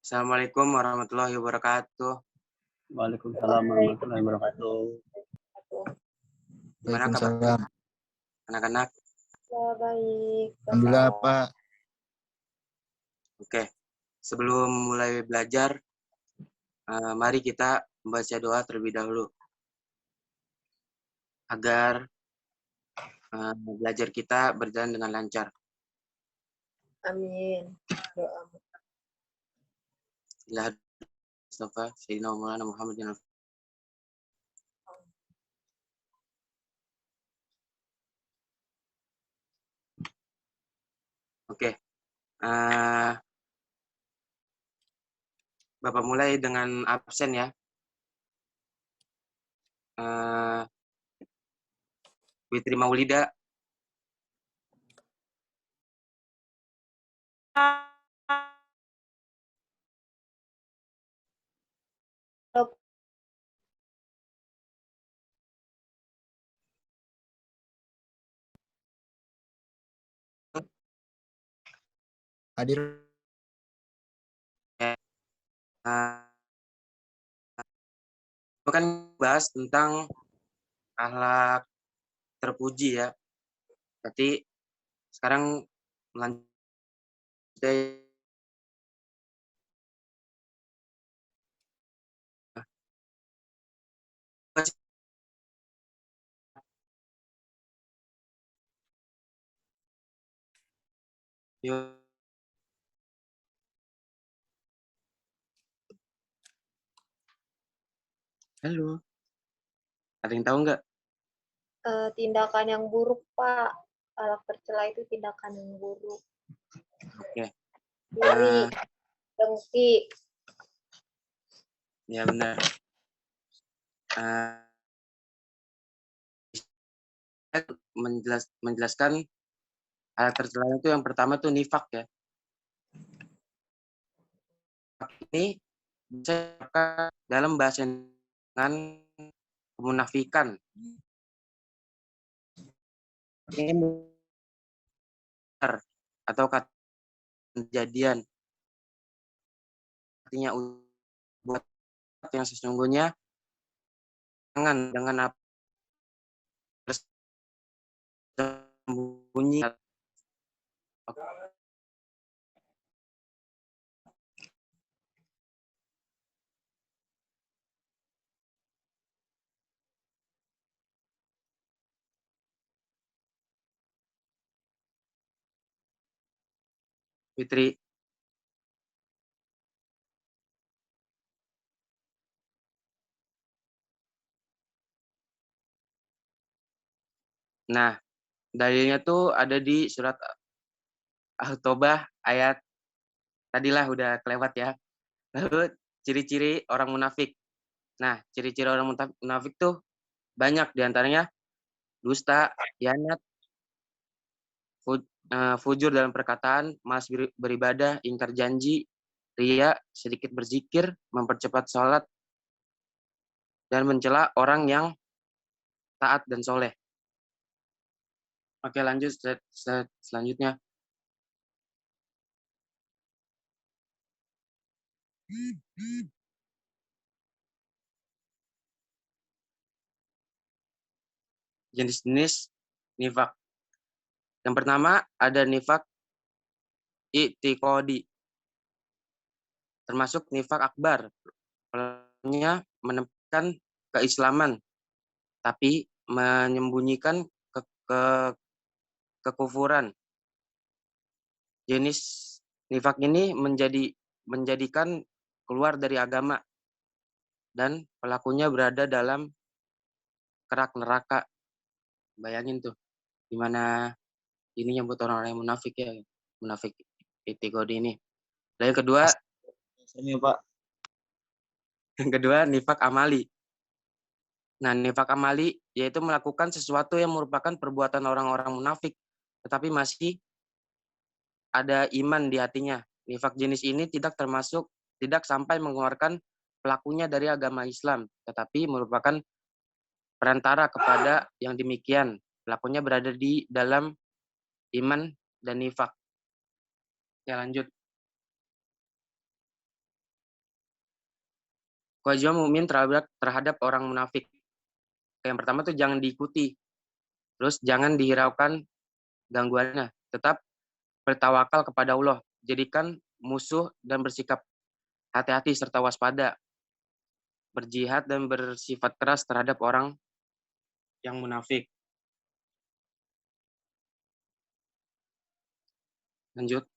Assalamualaikum warahmatullahi wabarakatuh. Waalaikumsalam warahmatullahi wabarakatuh. Gimana kabar Waalaikumsalam. anak-anak? Ya, baik. Alhamdulillah, Pak. Oke, sebelum mulai belajar, mari kita membaca doa terlebih dahulu agar belajar kita berjalan dengan lancar. Amin. Doa. Ilah Mustafa Sayyidina Maulana Muhammadin. Oke, Bapak mulai dengan absen ya. Fitri Maulida. Hadir. Itu kan bahas tentang akhlak terpuji ya. Berarti sekarang lanjut. Yuk. Halo. Ada yang tahu nggak? Tindakan yang buruk, Pak. Akhlak tercela itu tindakan yang buruk. Oke. Iri, dengki. Ya benar. Menjelaskan hal tercela itu yang pertama tuh nifak ya. Ini bisa dalam bahasa dengan kemunafikan. Ini benar atau kata kejadian. Artinya buat yang sesungguhnya dengan apa sembunyi. Fitri. Nah, dalilnya tuh ada di surat At-Taubah ayat tadilah udah kelewat ya. Lalu ciri-ciri orang munafik. Nah, ciri-ciri orang munafik tuh banyak diantaranya dusta, khianat, fujur dalam perkataan, malas beribadah, ingkar janji, ria, sedikit berzikir, mempercepat sholat, dan mencela orang yang taat dan soleh. Oke, lanjut selanjutnya. Jenis-jenis nifak. Yang pertama ada nifak i'tiqadi. Termasuk nifak akbar. Pelakunya menempatkan keislaman, tapi menyembunyikan kekufuran. Jenis nifak ini menjadikan keluar dari agama dan pelakunya berada dalam kerak neraka. Bayangin tuh gimana ininya buat orang-orang yang munafik ya, munafik i'tiqadi ini. Dan yang kedua, Ini Pak. yang kedua nifak amali. Nah, nifak amali yaitu melakukan sesuatu yang merupakan perbuatan orang-orang munafik, tetapi masih ada iman di hatinya. Nifak jenis ini tidak sampai mengeluarkan pelakunya dari agama Islam, tetapi merupakan perantara kepada yang demikian. Pelakunya berada di dalam iman dan nifak. Ya, lanjut. Kewajiban mukmin terhadap orang munafik. Yang pertama tuh jangan diikuti. Terus jangan dihiraukan gangguannya. Tetap bertawakal kepada Allah. Jadikan musuh dan bersikap hati-hati serta waspada. Berjihad dan bersifat keras terhadap orang yang munafik. Lanjut.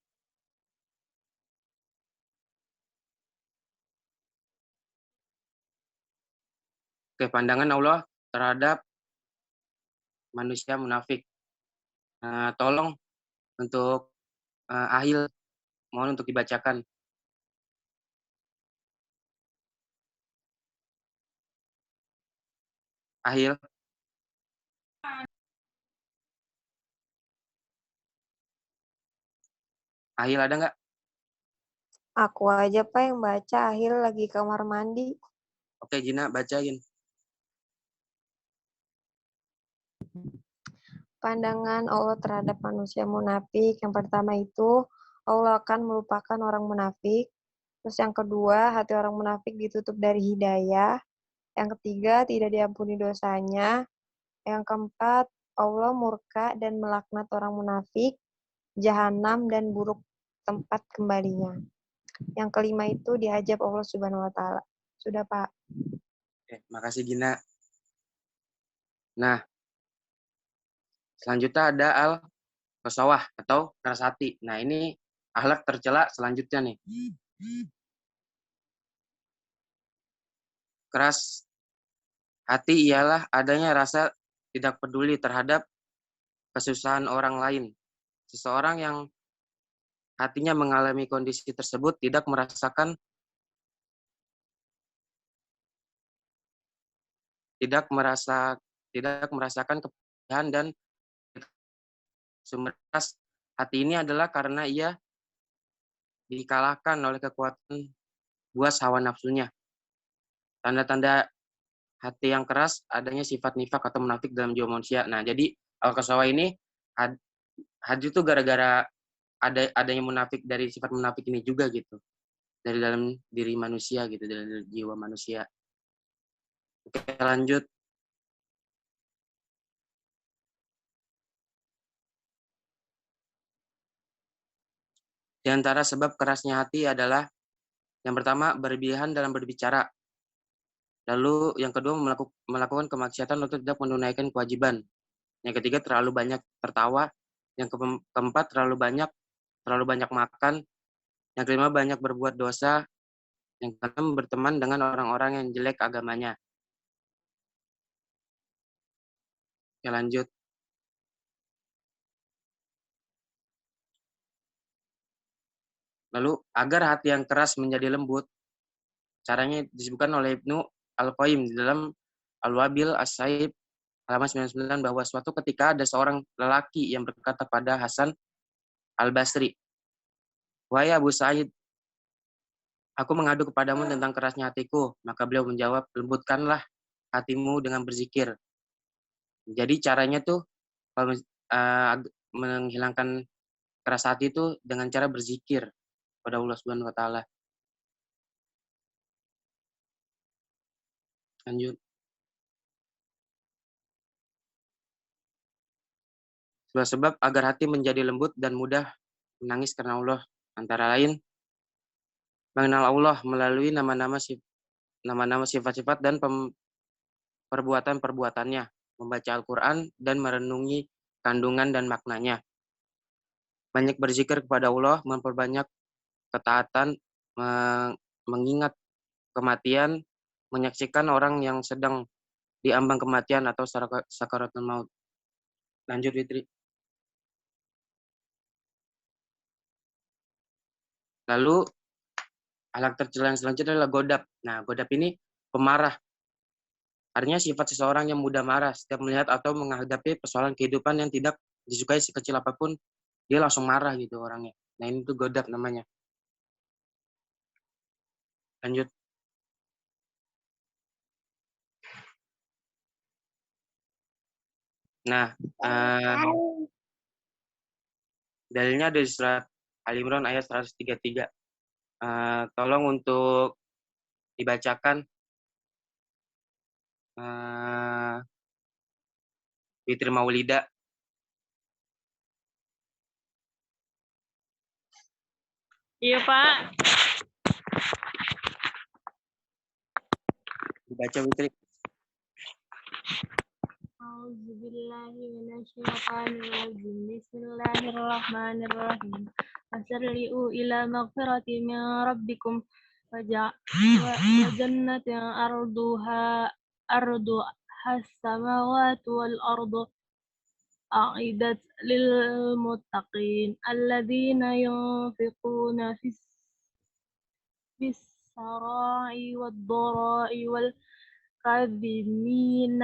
Oke, pandangan Allah terhadap manusia munafik. Tolong untuk Ahil, mohon untuk dibacakan. Ahil. Ahil ada nggak? Aku aja Pak yang baca, Ahil lagi kamar mandi. Oke, Gina, bacain. Pandangan Allah terhadap manusia munafik. Yang pertama itu, Allah akan melupakan orang munafik. Terus yang kedua, hati orang munafik ditutup dari hidayah. Yang ketiga, tidak diampuni dosanya. Yang keempat, Allah murka dan melaknat orang munafik, jahanam dan buruk tempat kembalinya. Yang kelima itu dihajab Allah Subhanahu wa taala. Sudah, Pak. Oke, makasih Gina. Nah, selanjutnya ada al-qasawah atau keras hati. Nah, ini akhlak tercela selanjutnya nih. Keras hati ialah adanya rasa tidak peduli terhadap kesusahan orang lain. Seseorang yang hatinya mengalami kondisi tersebut tidak merasakan kepedihan dan sumber hati ini adalah karena ia dikalahkan oleh kekuatan buas hawa nafsunya. Tanda-tanda hati yang keras adanya sifat nifak atau munafik dalam jiwa manusia. Nah, jadi al-qasawah ini hadir itu gara-gara adanya munafik, dari sifat munafik ini juga gitu. Dari dalam diri manusia gitu, dari jiwa manusia. Oke, lanjut. Di antara sebab kerasnya hati adalah yang pertama berlebihan dalam berbicara. Lalu yang kedua melakukan kemaksiatan untuk tidak menunaikan kewajiban. Yang ketiga terlalu banyak tertawa. Yang keempat terlalu banyak makan. Yang kelima banyak berbuat dosa. Yang keenam berteman dengan orang-orang yang jelek agamanya. Oke, lanjut. Lalu agar hati yang keras menjadi lembut, caranya disebutkan oleh Ibnu Al-Qayyim di dalam Al-Wabil As-Saib halaman 99 bahwa suatu ketika ada seorang lelaki yang berkata pada Hasan Al-Basri, "Wahai Abu Sa'id, aku mengadu kepadamu tentang kerasnya hatiku." Maka beliau menjawab, "Lembutkanlah hatimu dengan berzikir." Jadi caranya tuh menghilangkan keras hati itu dengan cara berzikir pada Allah Subhanahu wa taala. Lanjut. Sebab agar hati menjadi lembut dan mudah menangis karena Allah, antara lain mengenal Allah melalui nama-nama sifat-sifat dan perbuatan-perbuatannya, membaca Al-Quran dan merenungi kandungan dan maknanya. Banyak berzikir kepada Allah, memperbanyak ketaatan, mengingat kematian, menyaksikan orang yang sedang diambang kematian atau sakaratul maut. Lanjut, Fitri. Lalu akhlak tercela yang selanjutnya adalah godab. Nah, godab ini pemarah. Artinya sifat seseorang yang mudah marah setiap melihat atau menghadapi persoalan kehidupan yang tidak disukai sekecil apapun, dia langsung marah gitu orangnya. Nah, ini tuh godab namanya. Lanjut. Nah, dalilnya ada di surat Al-Imran ayat 133. Tolong untuk dibacakan Eh, Fitri Maulida. Iya, Pak. Dibaca Fitri. A'udzubillahi minasyaitonirrajim. Bismillahirrahmanirrahim. Fasari'u ila maghfirati min rabbikum wa jannatin ardu has-samawati wal ardu أعدت للمتقين الذين ينفقون في السراء والضراء والكاظمين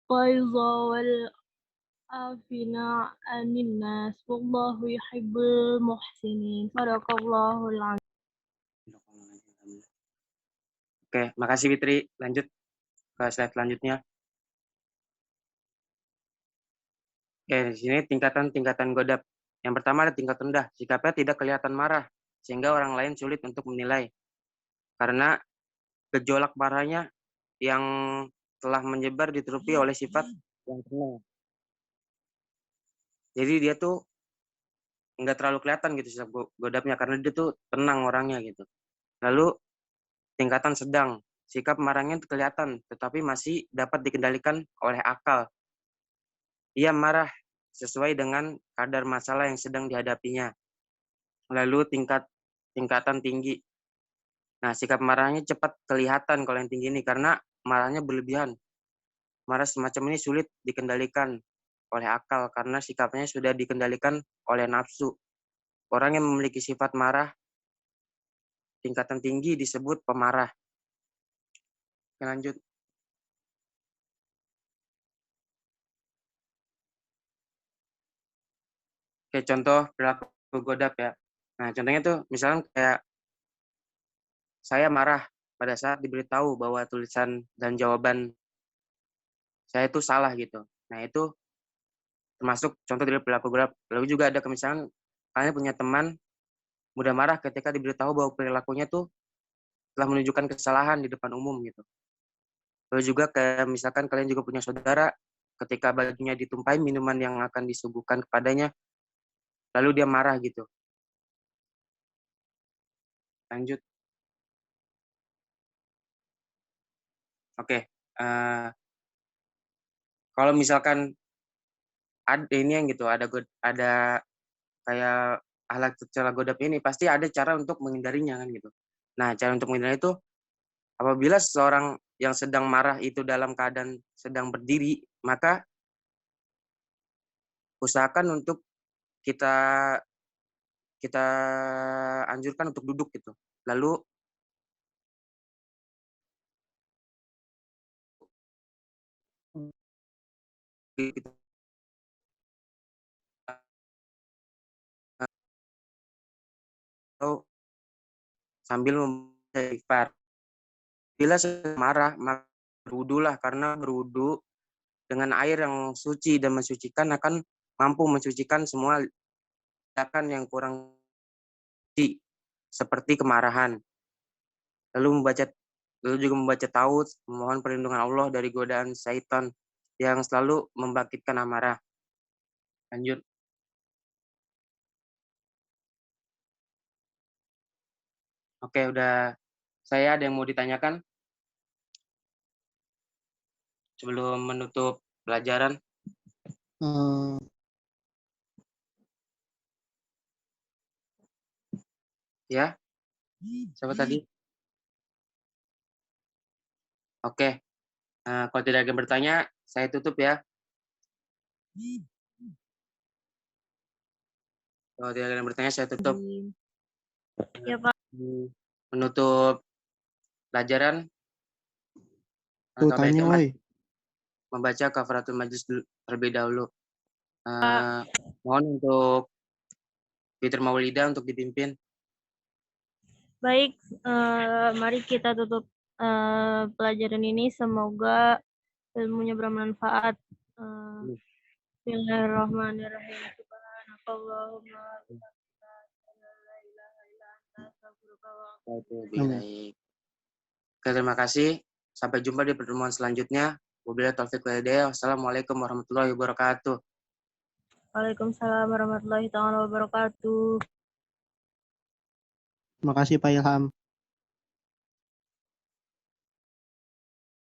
الغيظ والعافين عن الناس والله يحب المحسنين صدق الله العظيم. Oke, makasih Fitri. Lanjut ke slide selanjutnya. Oke, di sini tingkatan-tingkatan godab. Yang pertama ada tingkat rendah, sikapnya tidak kelihatan marah, sehingga orang lain sulit untuk menilai. Karena gejolak marahnya yang telah menyebar ditutupi oleh sifat yang tenang. Jadi dia tuh nggak terlalu kelihatan gitu sifat godabnya, karena dia tuh tenang orangnya gitu. Lalu tingkatan sedang, sikap marahnya itu kelihatan, tetapi masih dapat dikendalikan oleh akal. Ia marah sesuai dengan kadar masalah yang sedang dihadapinya. Lalu tingkatan tinggi. Nah, sikap marahnya cepat kelihatan kalau yang tinggi ini karena marahnya berlebihan. Marah semacam ini sulit dikendalikan oleh akal karena sikapnya sudah dikendalikan oleh nafsu. Orang yang memiliki sifat marah tingkatan tinggi disebut pemarah. Oke, lanjut. Oke, contoh perilaku godab ya. Nah, contohnya tuh misalnya kayak saya marah pada saat diberitahu bahwa tulisan dan jawaban saya itu salah gitu. Nah, itu termasuk contoh dari perilaku godab. Lalu juga ada misalnya kalian punya teman mudah marah ketika diberitahu bahwa perilakunya tuh telah menunjukkan kesalahan di depan umum gitu. Lalu juga kayak misalkan kalian juga punya saudara ketika bajunya ditumpahi minuman yang akan disuguhkan kepadanya, lalu dia marah gitu. Lanjut. Oke. Kalau misalkan ada ini yang gitu, ada kayak alat secara godap ini, pasti ada cara untuk menghindarinya kan gitu. Nah, cara untuk menghindari itu apabila seseorang yang sedang marah itu dalam keadaan sedang berdiri, maka usahakan untuk kita kita anjurkan untuk duduk gitu. Lalu kita sambil membaca istighfar. Bila marah, maka berwudulah karena berwudu dengan air yang suci dan mensucikan akan mampu mensucikan semua tindakan yang kurang suci seperti kemarahan. Lalu juga membaca taud, memohon perlindungan Allah dari godaan syaitan yang selalu membangkitkan amarah. Lanjut. Oke, udah. Saya ada yang mau ditanyakan sebelum menutup pelajaran. Ya, siapa tadi? Oke, kalau tidak ada yang bertanya, saya tutup ya. Kalau tidak ada yang bertanya, saya tutup. Ya, Pak. Menutup pelajaran. Tanya, woi. Membaca kafaratul majlis terlebih dahulu. Mohon untuk Fitri Maulida untuk dipimpin. Baik, mari kita tutup pelajaran ini. Semoga ilmunya bermanfaat. Bismillahirrahmanirrahim. Subhanakallahumma wa bihamdika, asyhadu an la ilaha illa anta, astaghfiruka wa atubu ilaik. Terima kasih. Sampai jumpa di pertemuan selanjutnya. Wabillahi taufiq wal hidayah. Wassalamualaikum warahmatullahi wabarakatuh. Waalaikumsalam warahmatullahi taala wabarakatuh. Terima kasih Pak Ilham.